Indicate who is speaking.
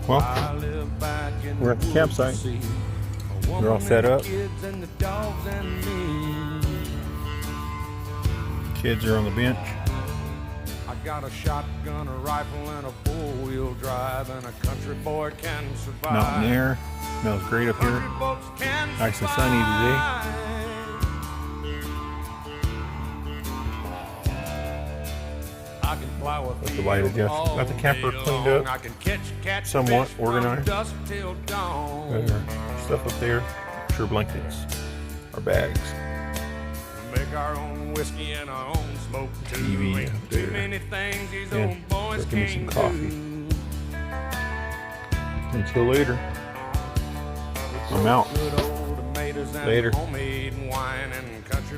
Speaker 1: Well, we're at the campsite. We're all set up. Kids are on the bench.
Speaker 2: I got a shotgun, a rifle, and a four-wheel drive, and a country boy can survive.
Speaker 1: Mountain air. Smells great up here. Nice and sunny today. With the light adjustment. Got the camper cleaned up. Somewhat organized. Got our stuff up there. Sure blankets. Our bags.
Speaker 2: Make our own whiskey and our own smoke too.
Speaker 1: TV up there.
Speaker 2: Too many things these
Speaker 1: And
Speaker 2: old boys
Speaker 1: give me some
Speaker 2: can't
Speaker 1: coffee.
Speaker 2: do.
Speaker 1: Until later. I'm out.
Speaker 2: Good old tomatoes and
Speaker 1: Later.
Speaker 2: homemade wine and country